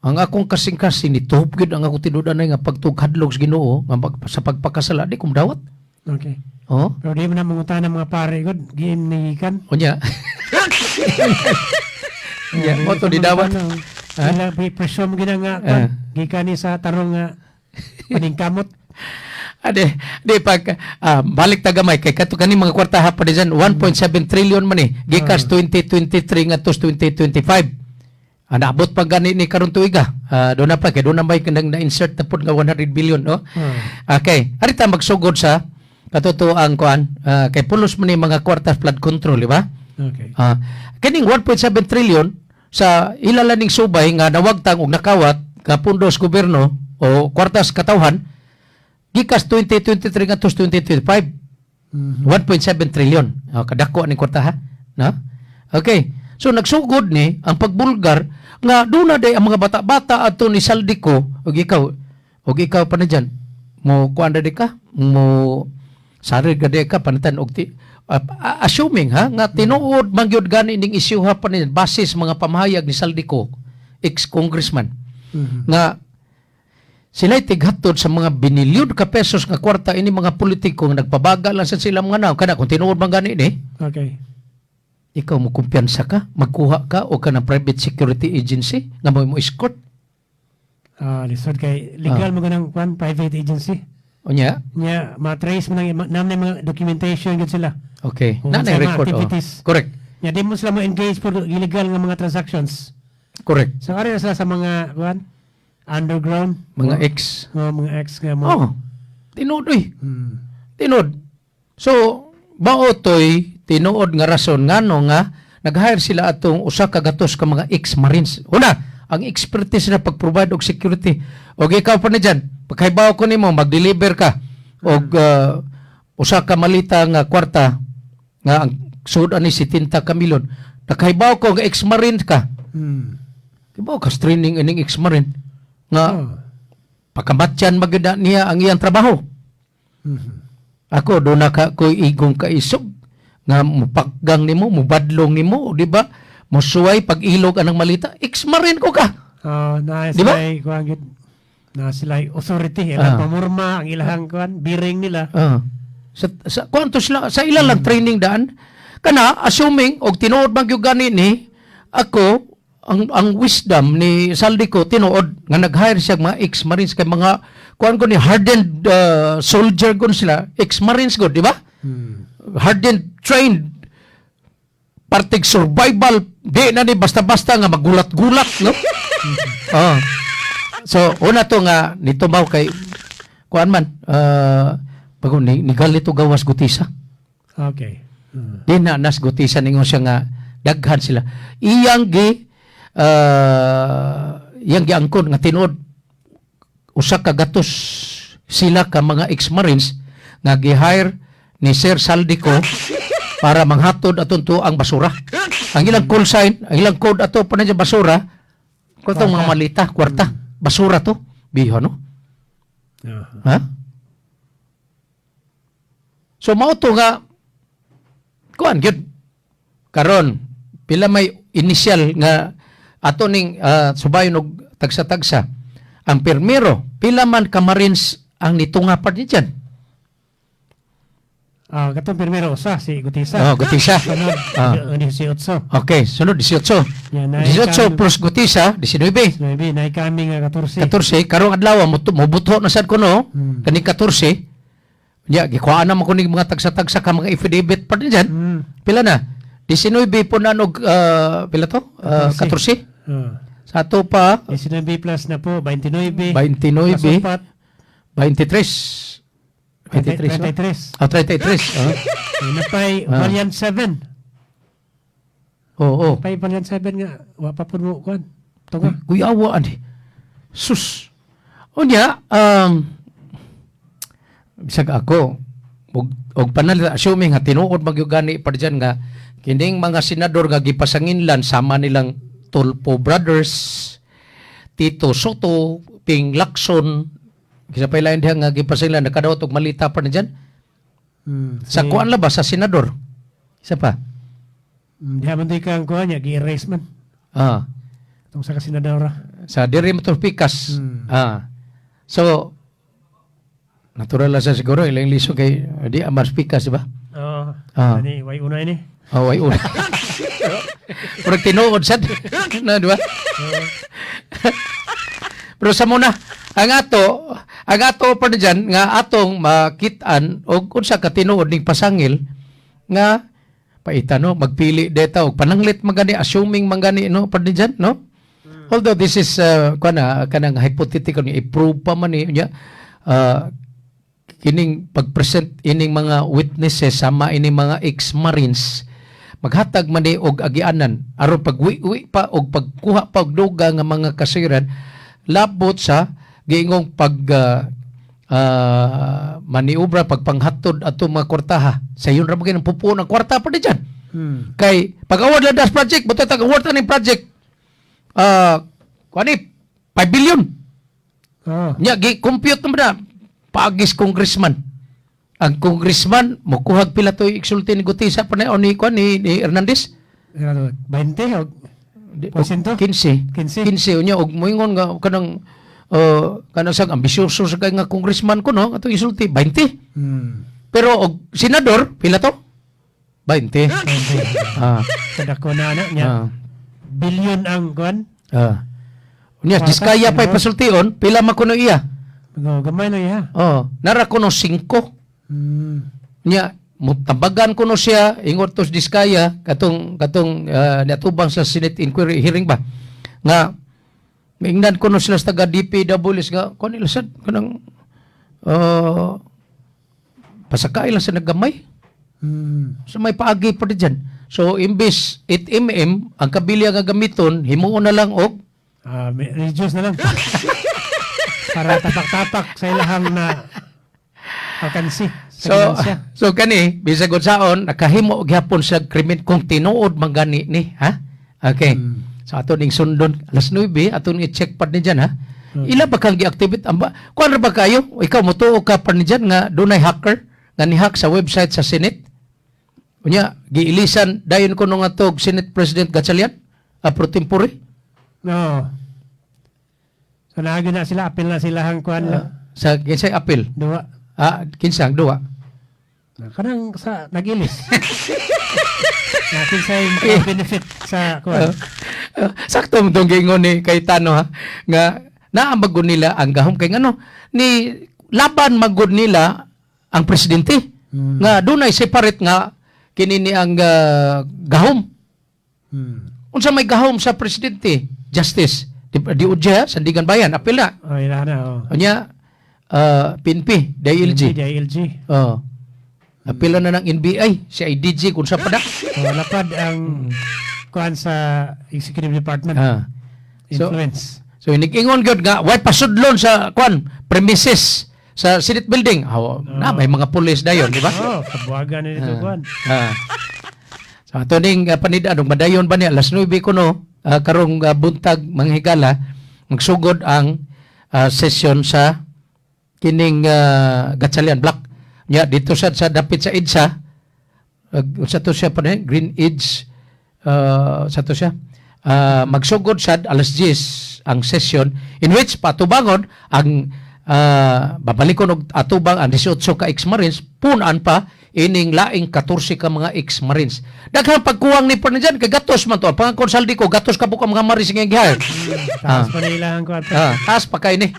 ang akong kasing-kasing, nituhop gid ang akong tinudanay nga pagtughadlog sa Ginoo, nga sa pagpakasala, di ko mudawat. Okay. Pero di mo na mangutan ng mga pare, God, giinikan. O niya. Mo to didawat. Presume gina nga, gikan ni sa tarong paningkamot. Balik tagamay kay kato kani mga kwarta ha pa diyan 1.7 trillion man ni gikas 2023 nga tos 2025 naabot pa gani ni karon tuiga do na pa kay do na may kanang na-insert na pud nga 100 billion no. Okay arita magsugod sa katotoang kuan kay pulos man ni mga kwarta flood control di ba? Okay. Kining 1.7 trillion sa ilalaning subay nga nawagtang og nakawat ka pundos gobyerno o kwartas katawhan gikas 2023 nga tos 2025 1.7 trillion kadako aning kwarta ha no? Okay so nagsugod ni ang pagbulgar nga duna day ang mga bata-bata ato ni Saldico og ikaw pa na dyan mo kuan day ka mo sarig day ka panitan og assuming ha nga tinuod mangyud gani ning issue ha pa niyan basis mga pamahayag ni Saldico ex-congressman nga sila'y tighatod sa mga binilyon ka pesos nga kwarta ini mga politiko nga nagpabaga lang sa sila mga naw. Kana kung tinuod man gani ni. Okay. ikaw mo kumpiyansa ka, magkuha ka o ka ng private security agency nga mo escort. Lisod kay legal mo ganang private agency. O niya? Nya matrace mo nang mga documentation gud sila. Okay. Kung Na sa mga record. activities. Correct. Nya di mo sila mo engage for illegal nga mga transactions. Correct. So ari na sila sa mga underground Mga ex. mga ex nga mo. Oh. Tinod oy. Tinod. So, baotoy tinuod nga rason ngano nga nag-hire sila atong usa ka gatos ka mga ex-marines. Una, ang expertise na pag-provide og security. Og ikaw pa na dyan, pagkaibaw ko nimo mag-deliver ka og usa ka malita nga kwarta nga ang sud ani 70 ka milyon. Nakahibaw ko nga ex-marine ka. Kibaw ka training ining ex-marine nga pagkamatyan maganda niya ang iyang trabaho. Ako do na ka ko'y igong kaisog nga mupaggang nimo, mubadlong nimo, di ba? Musuway pag ilog anang malita, ex-marine ko ka. Na Di ba? sila na sila authority, ilang pamurma ang ilahang biring nila. Sa kwanto sila sa ila lang training daan kana assuming og tinuod man gyud gani ni ako ang wisdom ni Saldi ko tinuod nga nag-hire siya mga ex-marines kay mga kuan ko ni hardened soldier gon sila, ex-marines god, di ba? Hardened, trained, partig survival, di na ni basta-basta nga magulat-gulat, no? So, una to nga, nito ba kay, kuan man, bago ni galito gawas gutisa. Okay. Di na nas gutisa ningon siya nga, daghan sila. Iyang angkon nga tinuod, usa ka gatos sila ka mga ex-marines nga gi-hire ni Sir Saldico para manghatod aton to ang basura. Ang ilang call sign, ang ilang code ato pa na basura, kung mga malita, kwarta, basura to, biho, no? Ha? So, mao to nga, kuan, gyud karon pila may initial nga ato ning subayon og tagsa-tagsa. Ang permero, pila man ka Marines ang nitunga pa diyan? Katong primero usa si Gutisa. Gutisa. Sunod, 18. Okay, sunod 18. Yan, 18 plus Gutisa, 19. 19, na kami nga 14. 14, karong adlaw mobuto na sad ko no. Kani 14. Ya, gikuhaan naman ko ning mga tagsa-tagsa ka mga affidavit pa diyan. Pila na? 19 po na og pila to? 14. Sa ato pa 19 plus na po 29. 29. Kasupat. 23. 33. 33. Napay variant 7. Oo. Napay variant 7 nga. Wapa po mo kuan. Tunga. Kuyawa ani. Sus. Unya, bisag ako, og panal, assuming nga tinuod magyugani pa dyan nga, kining mga senador nga gipasanginlan, sama nilang Tulpo Brothers, Tito Soto, Ping Lacson, kisa pa ilain diha nga gipasanginlan, nakadawat og malita pa na dyan. Sa kuan la ba, sa senador? Isa pa? Diha man di kang kuan niya, gi-erase man. Itong sa kasenadora. Sa diri mo pikas. So, natural lang sa siguro, ilang liso kay di amas pikas, di ba? Ani, way una ini. Way una. Pero tinuod sad. Na, di ba? Pero sa muna, ang ato pa na dyan, nga atong makitaan, o kung sa katinuod ning pasangil, nga, paita, no, magpili deta, o pananglit magani, assuming magani, no, pa na dyan, no? Although this is, kanang hypothetical, i-prove pa man niya, kining pag-present ining mga witnesses, sama ining mga ex-marines, maghatag man ni og agianan, aron pag-uwi pa, og pagkuha pa og duga nga mga kasiran, labot sa giingong maniubra pagpanghatod ato mga kwartaha sa yun ra maging pupuo ng kwarta pa diyan. Kay pag-award lang das project, buto tag-award ning project, kuani 5 billion. Nya gi-compute naman na paagis congressman. Ang congressman mokuhag pila toy iksulti ni Gutisa pa na ni Hernandez. 20 o 15 unya og moingon nga kanang kanang sang ambisyoso sa kay nga congressman ko no atong isulti 20. Pero og senador pila to? 20. Ah. Kada ko na niya. Bilyon ang kuan. Unya diskaya pa pasultion, pila man kuno iya? Gamay na iya. Nara kuno 5. Nya mutabagan kuno siya ingot tos diskaya katong natubang sa Senate inquiry hearing ba nga mingnan kuno sila sa taga DPWS nga kuno nila sad kanang pasakail lang sa nagamay. So may paagi pa dyan. So imbis 8 mm ang kabilya nga gamiton himuon na lang og reduce na lang. Para tapak-tapak sa ilahang na alkansi. So kani bisag unsaon nakahimo og gyapon sa krimen kung tinuod man gani ni ha. Okay. So ato ning sundon alas 9 aton i-check pad ni dyan ha. Ila ba kang gi-activate amba? Kuan ra ba kayo? Ikaw motuo ka pa ni dyan nga dunay hacker nga ni-hack sa website sa Senate? Unya giilisan dayon kuno nga tog Senate President Gatchalian pro tempore? No. So naagi na sila apil na sila hang kuan sa kinsay apil? Duwa. Kinsang duwa. Kanang sa nagilis. Natin sa benefit sa kuan. Sakto mo itong gingon ni Cayetano ha, nga naambagon nila ang gahom kay ano ni laban magod nila ang presidente nga dunay separate nga kini ni ang gahom. Unsa may gahom sa presidente? Justice. DOJ Sandigan Bayan apil na. Ila na. Nya PNP, DILG. Apil na ng NBI, si IDG kung sa pada. Lapad ang kuan sa Executive Department. Influence. So inig-ingon gyud nga way pasudlon sa kuan premises sa Senate building. Na may mga pulis dayon, di ba? Kabuagan na nito kuan. So ato ning panidaan madayon ba ni alas 9 kuno karong buntag manghigala magsugod ang session sa kining Gatchalian Block. Nya dito sa dapit sa EDSA sa to siya pa Green Edge sa to siya magsugod sad alas 10 ang session in which patubangon ang babalikon og atubang ang 18 ka ex-marines punan pa ining laing 14 ka mga ex-marines. Daghang pagkuwang ni pa na dyan kay gatos man to pang konsaldi ko gatos ka buka mga marines nga gihire. Taas pa nila ang kuan. Taas pa kay ni.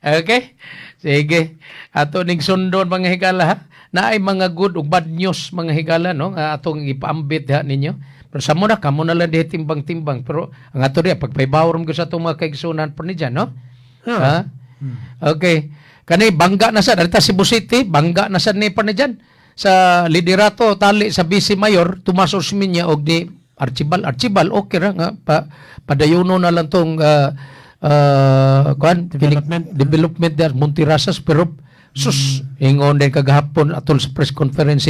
Okay? Sige. Ato ning sundon mga higala ha. Naay mga good ug bad news mga higala no atong ipaambit ha ninyo. Pero sa muna kamo na lang timbang-timbang pero ang ato diya pagpaybawrom ko sa atong mga kaigsunan pa ni dyan no. Okay. Kani bangga na sad adta Cebu City, bangga na sad ni pa ni dyan sa liderato tali sa Vice Mayor Tomas Osmeña og ni Archibal okay ra nga padayuno na lang tong development der Montirasas pero sus ingon din kagahapon atol sa press conference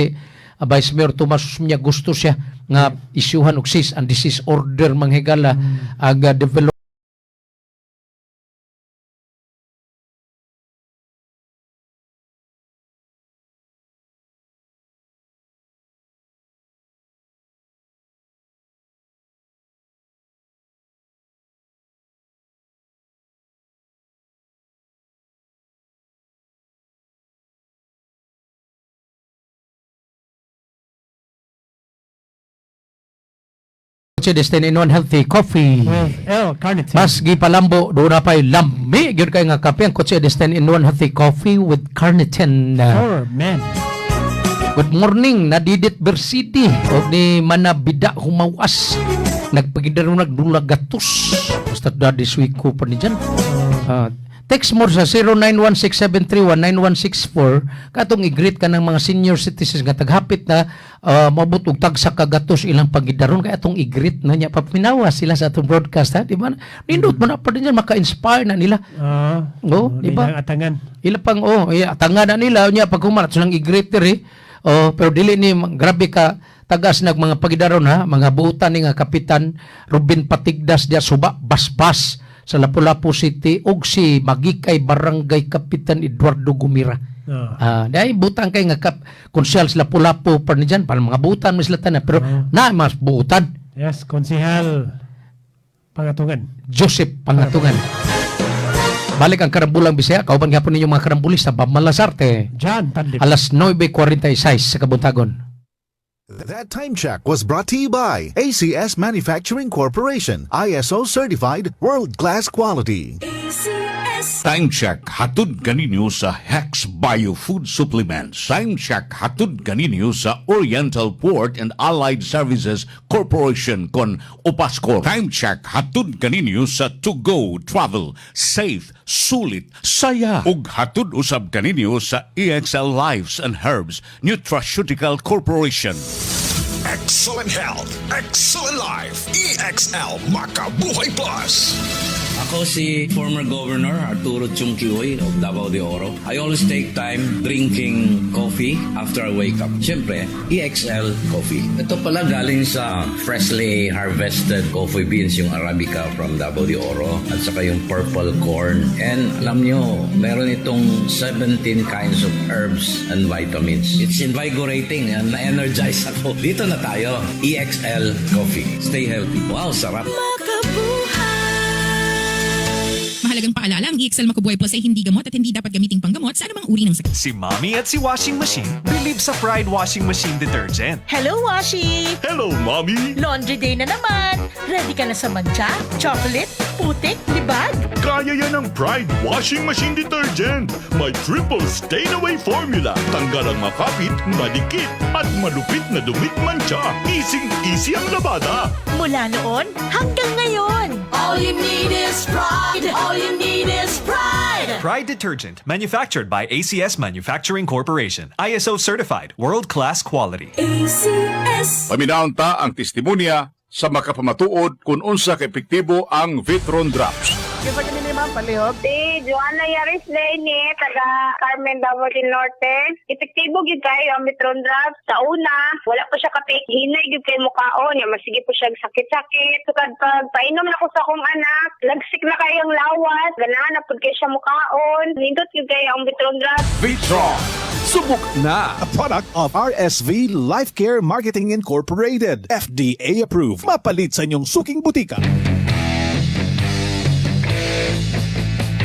Vice Mayor Tomas Osmeña gusto siya nga isyuhan og cease and desist order manghigala aga develop Destin in one healthy coffee. Carnitine. Mas gipalambo do na pay lambi gyud kay nga kape ang Kotse Destin in one healthy coffee with carnitine. Man. Good morning, Nadidit Bersidi o ni Manabida Humawas. Nagpagidaro nagdulag gatos. Basta daddy sweet ko pa ni dyan. Text more sa 0916731964 katong i-greet ka ng mga senior citizens nga taghapit na mabot og tagsa ka gatos ilang pagidaron kay atong i-greet na niya papinawa sila sa atong broadcast ha di ba nindot man pa din maka-inspire na nila di ba atangan ila pang atangan na nila nya pag human silang i-greet diri pero dili ni grabe ka tagas nag mga pagidaron ha mga buutan ni nga kapitan Ruben Patigdas dia suba basbas sa Lapu-Lapu City og si Magikay Barangay Kapitan Eduardo Gumira. Dahil butang kay nga konsyal sa Lapu-Lapu pa ni dyan, para mga butan may silatan na, pero na mas butan. Yes, konsehal Pangatungan. Joseph Pangatungan. Balik ang karambulang Bisaya, kauban gapon ninyo mga karambulista, Pamalasarte. Jan, tandem. Alas 9:46 sa Kabuntagon. That time check was brought to you by ACS Manufacturing Corporation, ISO certified, world-class quality. Time check hatod kaninyo sa Hex Bio Food Supplements. Time check hatod kaninyo sa Oriental Port and Allied Services Corporation kon Opascor. Time check hatod kaninyo sa To Go Travel. Safe, sulit, saya. Ug hatod usab kaninyo sa EXL Lives and Herbs Nutraceutical Corporation. Excellent health, excellent life. EXL Makabuhay Plus. Ako si former Governor Arturo Chungkihoy of Davao de Oro. I always take time drinking coffee after I wake up. Siyempre, EXL Coffee. Ito pala galing sa freshly harvested coffee beans, yung Arabica from Davao de Oro at saka yung purple corn. And alam nyo, meron itong 17 kinds of herbs and vitamins. It's invigorating and na-energize ako. Dito na tayo, EXL Coffee. Stay healthy. Wow, sarap. Mahalagang paalala, ang EXL Makabuhay Plus ay hindi gamot at hindi dapat gamiting panggamot sa anumang uri ng sakit. Si Mommy at si Washing Machine believe sa Pride Washing Machine Detergent. Hello, Washi! Hello, Mommy! Laundry day na naman! Ready ka na sa mantsa, chocolate, putik, libag? Kaya yan ang Pride Washing Machine Detergent. May triple stain-away formula. Tanggal ang makapit, madikit, at malupit na dumit mancha. Easy ang labada. Mula noon hanggang ngayon. All you need is pride. All you need is pride. Pride Detergent, manufactured by ACS Manufacturing Corporation. ISO certified, world-class quality. ACS. Paminaon ta ang testimonya sa makapamatuod kung unsa ka epektibo ang Vitron Drops. Kaya sa kanina ma'am, palihog? Si Joanna Yaris Lene, taga Carmen Davao del Norte. Epektibo gyud kayo ang Vitron Drops. Sa una, wala po siya kapit. Hinay gyud kay mukhaon. Masige po siya sakit-sakit. Sukad pag painom na ko sa akong anak, lagsik na kayong lawas. Ganahan na po kayo siya mukhaon. Nindot gyud kayo ang Vitron Drops. Vitron, subok na! A product of RSV Life Care Marketing Incorporated. FDA approved. Mapalit sa inyong suking butika.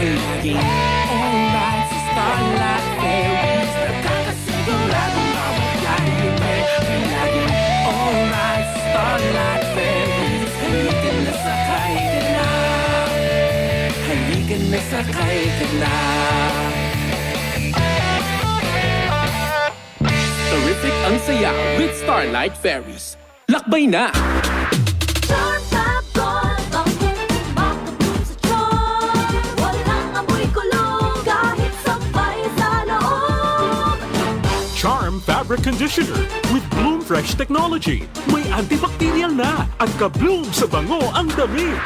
Laging alright sa Starlight Ferries. Nakakasigurado mawagayin mo. Laging alright sa Starlight Ferries. Halika na sakay ka na. Halika na sakay ka na. Terrific ang saya with Starlight Ferries. Lakbay na! Charm Fabric Conditioner with Bloom Fresh Technology. May antibacterial na at ka-bloom sa bango ang damit.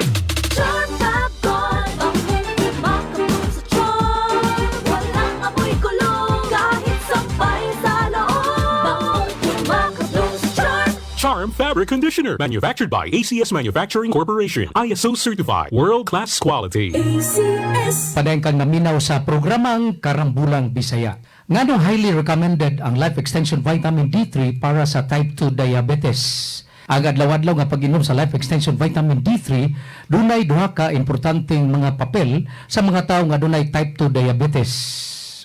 Charm Fab-Gone, hindi makabloom sa charm. Walang amoy kulong kahit sampay sa loob. Bangong makabloom sa charm. Charm Fabric Conditioner. Manufactured by ACS Manufacturing Corporation. ISO certified. World-class quality. ACS. Padayang kang naminaw sa programang Karambulang Bisaya. Nganong highly recommended ang Life Extension Vitamin D3 para sa type 2 diabetes. Ang adlaw-adlaw nga pag-inom sa Life Extension Vitamin D3, dunay duha ka importanteng mga papel sa mga tawo nga dunay type 2 diabetes.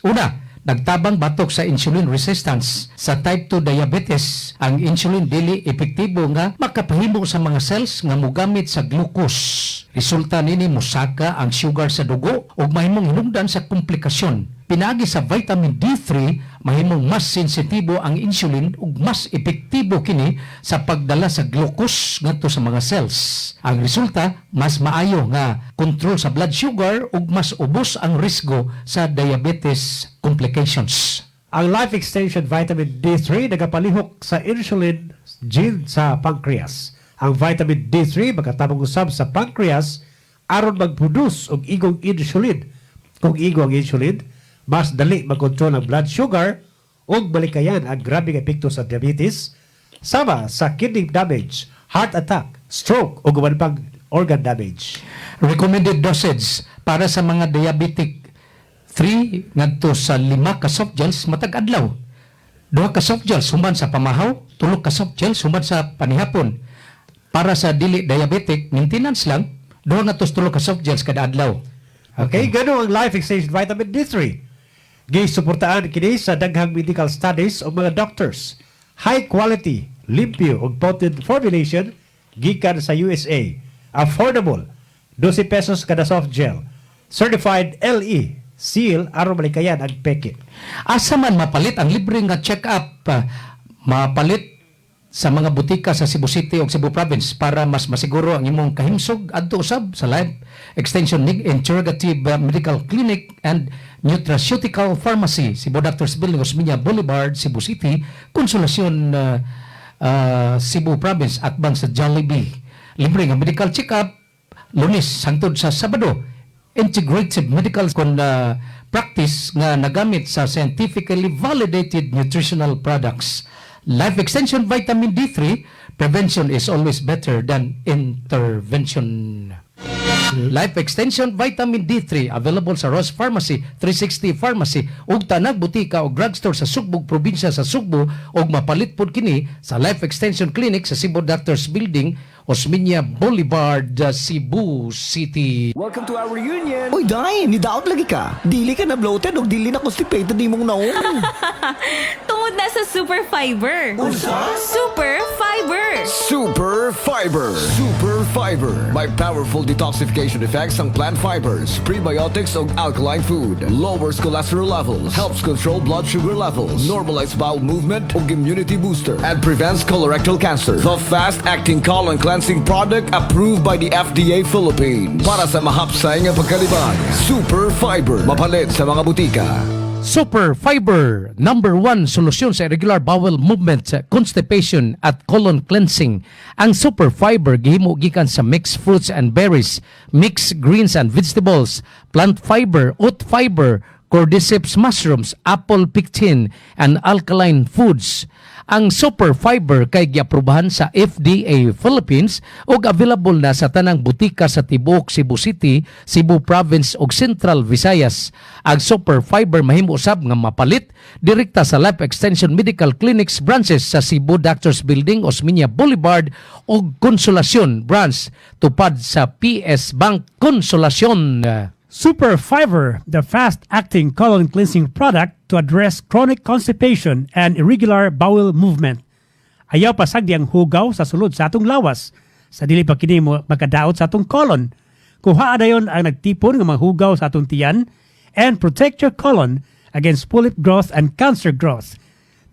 Una, nagtabang batok sa insulin resistance. Sa type 2 diabetes, ang insulin dili epektibo nga makapahimo sa mga cells nga mogamit sa glucose. Resulta nini musaka ang sugar sa dugo ug mahimong hinungdan sa komplikasyon. Pinagi sa vitamin D3, mahimong mas sensitibo ang insulin ug mas epektibo kini sa pagdala sa glucose ngadto sa mga cells. Ang resulta, mas maayo nga kontrol sa blood sugar ug mas ubos ang risgo sa diabetes complications. Ang Life Extension Vitamin D3 nagapalihok sa insulin gene sa pancreas. Ang vitamin D3 magkatabang usab sa pancreas aron magproduce og igong insulin. Kung igo ang insulin, mas dali magkontrol ang blood sugar ug balikayan ang grabeng epekto sa diabetes sama sa kidney damage, heart attack, stroke ug uban pang organ damage. Recommended dosage para sa mga diabetic 3 ngadto sa 5 ka soft gels matag adlaw. 2 ka soft gels human sa pamahaw, 3 ka soft gels human sa panihapon. Para sa dili diabetic, maintenance lang, 2 ngadto 3 ka soft gels kada adlaw. Okay, gano ang Life Exchange Vitamin D3. Gisuportaan kini sa daghang medical studies o mga doctors. High quality, limpyo ug potent formulation gikan sa USA. Affordable, 12 pesos kada soft gel. Certified LE, seal aron malikayan ang peke. Asa man mapalit ang libre nga check-up, mapalit sa mga butika sa Cebu City o Cebu Province para mas masiguro ang imong kahimsog adto usab sa Life Extension Interrogative Medical Clinic and Nutraceutical Pharmacy, Cebu Doctors Building, Osmeña Boulevard, Cebu City, Konsolasyon, Cebu Province at bang sa Jollibee. Libre nga medical check-up Lunes hangtod sa Sabado. Integrative medical practice nga nagamit sa scientifically validated nutritional products. Life Extension Vitamin D3, prevention is always better than intervention. Life Extension Vitamin D3 available sa Ross Pharmacy, 360 Pharmacy ug tanang butika o drugstore sa Sugbog probinsya sa Sugbo ug mapalit pod kini sa Life Extension Clinic sa Cebu Doctors Building, Osmeña Boulevard, Cebu City. Welcome to our reunion. Uy, Day, nidaot lagi ka. Dili ka na bloated o dili na constipated ni mong naon. Tungod na sa Super Fiber. Unsa? Super Fiber. Super Fiber. Super Fiber. May powerful detoxification effects ang plant fibers, prebiotics o alkaline food. Lowers cholesterol levels, helps control blood sugar levels, normalize bowel movement o immunity booster, and prevents colorectal cancer. The fast-acting colon cleansing product approved by the FDA Philippines. Para sa mahapsay nga pagkalibang, Super Fiber. Mapalit sa mga butika. Super Fiber, number 1 solusyon sa irregular bowel movement, constipation at colon cleansing. Ang Super Fiber gihimo gikan sa mixed fruits and berries, mixed greens and vegetables, plant fiber, oat fiber, cordyceps mushrooms, apple pectin, and alkaline foods. Ang Super Fiber kay giaprubahan sa FDA Philippines ug available na sa tanang butika sa tibuok Cebu City, Cebu Province ug Central Visayas. Ang Super Fiber mahimo usab nga mapalit direkta sa Life Extension Medical Clinics branches sa Cebu Doctors Building, Osmeña Boulevard ug Konsolasyon branch tupad sa PS Bank Konsolasyon. Super Fiber, the fast-acting colon cleansing product to address chronic constipation and irregular bowel movement. Ayaw pasagdi ang hugaw sa sulod sa atong lawas. Sa dili pa kini mo makadaot sa atong colon. Kuha dayon ang nagtipon ng mga hugaw sa atong tiyan and protect your colon against polyp growth and cancer growth.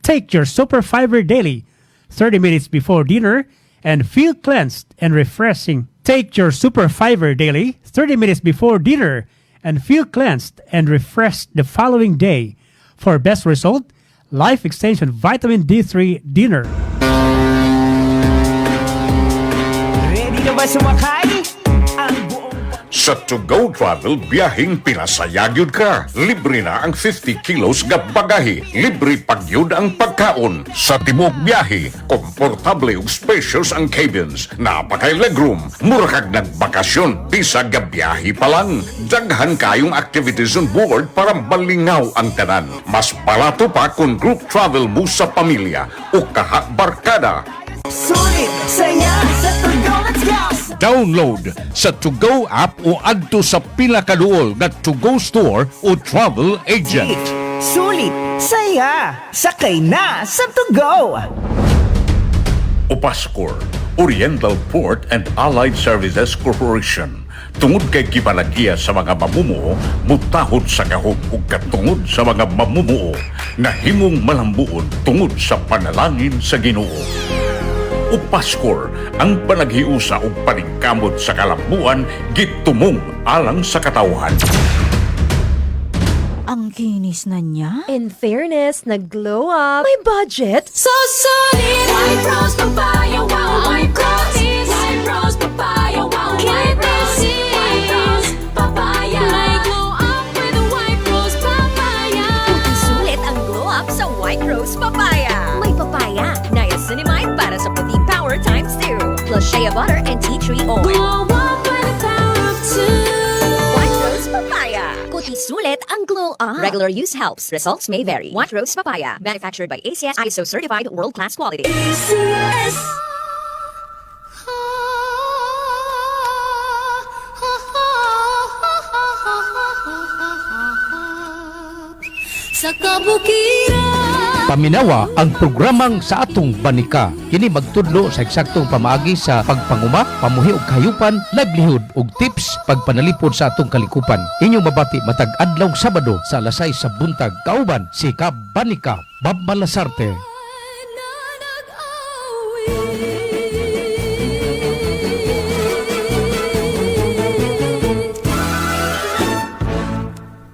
Take your Super Fiber daily, 30 minutes before dinner, and feel cleansed and refreshing. Take your Super Fiber daily, 30 minutes before dinner, and feel cleansed and refreshed the following day. For best result, Life Extension Vitamin D3 Dinner. Ready na ba sumakay? Ang buong... Sa To Go Travel, biyahing pinasayagyod ka. Libre na ang 50 kilos nga bagahe. Libre pagyud ang pagkaon. Sa timog biyahe, komportable ug spacious ang cabins. Napakay legroom. Mura kag nagbakasyon. Bisag nga biyahe pa lang. Daghan kayong activities on board para balingaw ang tanan. Mas barato pa kung group travel mo sa pamilya o kaha-barkada. Sulit, saya, sa To Go, let's go! Download sa To Go app o adto sa pinakaduol nga To Go store o travel agent. Sulit, saya, sakay na sa To Go! Opascor, Oriental Port and Allied Services Corporation. Tungod kay kipanagiya sa mga mamumuo, mutahod sa kahog ug katungod sa mga mamumuo na himong malambuon tungod sa panalangin sa Ginoo. Opascor, ang panaghiusa ug paningkamot sa kalambuan gitumong alang sa katawhan. Ang kinis na niya. In fairness, nag-glow up. May budget. So solid! White Rose Papaya, wow! White Rose! White Rose Papaya, wow! White Rose! White Rose Papaya! May glow up with a White Rose Papaya! Puting sulit ang glow up sa White Rose Papaya. May papaya, niacinamide para sa puting power times 2. Plus shea butter and tea tree oil. Glow up with the power of 2. White Rose Papaya. Kuti sulit ang glow up. Regular use helps. Results may vary. White Rose Papaya. Manufactured by ACS ISO certified world-class quality. ACS. Sa kabukiran, Paminawa ang programang sa atong banika. Kini magtudlo sa eksaktong pamaagi sa pagpanguma, pamuhi og kahayupan, livelihood ug tips pagpanalipod sa atong kalikupan. Inyong mabati matag adlaw Sabado sa alas 6 sa buntag. Kauban si Kabanika, Bob Malasarte.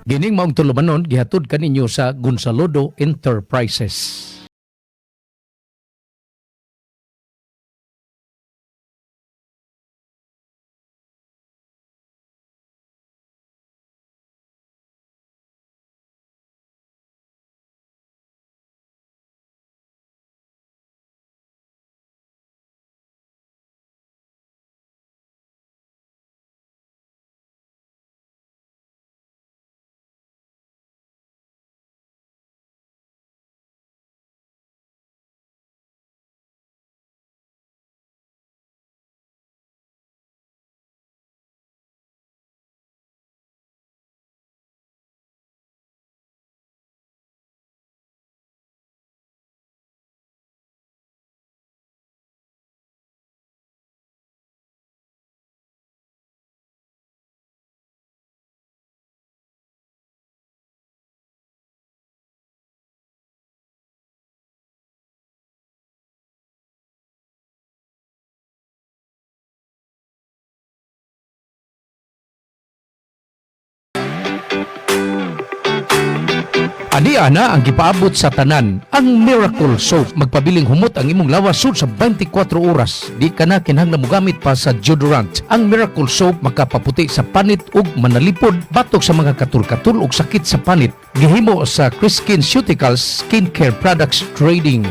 Gining maong tulumanon gihatod kaninyo sa Gonzalodo Enterprises. Ani ana ang gipaabot sa tanan ang Miracle Soap. Magpabiling humot ang imong lawas sud sa 24 oras. Di ka na kinahanglan mogamit pa sa deodorant. Ang Miracle Soap makapaputi sa panit ug manalipod batok sa mga katul-katul ug sakit sa panit. Gihimo sa Chris Skin Ceuticals Skincare Products Trading.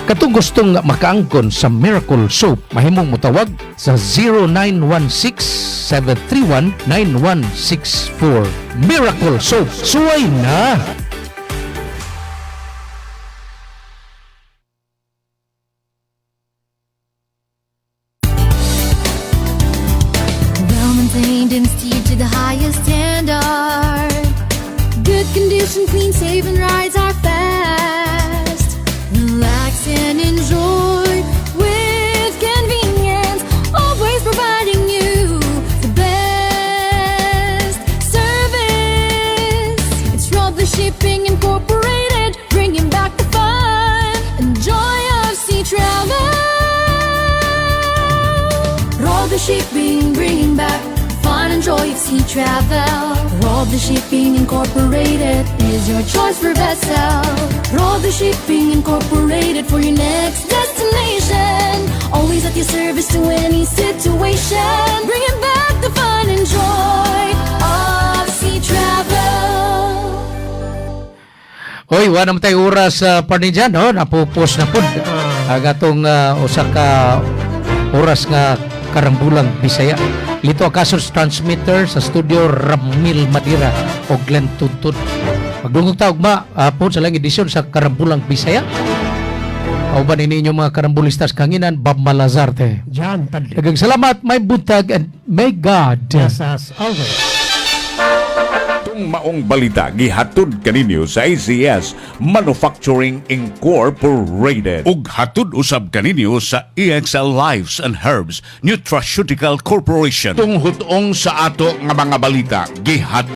Katong gustong makaangkon sa Miracle Soap, mahimong mutawag sa 0916-731-9164. Miracle Soap, suway na! well-maintained and steered to the highest standard. Good condition, clean, safe, and rides are fast. Relax and enjoy with convenience, always providing you the best service. It's Rob the Shipping Incorporated, bringing back the fun and joy of sea travel. Rob the Shipping, bringing back the fun and joy of sea travel. Rob the Shipping Incorporated is your choice for vessel. Rob the Shipping Incorporated for your next destination. Always at your service to any situation. Bringing back the fun and joy of sea travel. Oy, wala naman tayo oras pa ni dyan, no? Napupos na po. Agatong usa ka oras nga karambulang Bisaya. Lito Akasos Transmitter sa studio Ramil Madira o Glenn Tuntut. Magdungog tawag ma po sa lang edisyon sa karambulang Bisaya. Kauban ninyo mga karambulistas kanginan, Bob Malazarte. John Padli. Dagang salamat, may buntag, and may God. Yes, as always. Itong maong balita gihatod kaninyo sa ACS Manufacturing Incorporated ug hatod usab kaninyo sa EXL Lives and Herbs Nutraceutical Corporation. Tunghutong sa ato nga mga balita gihatod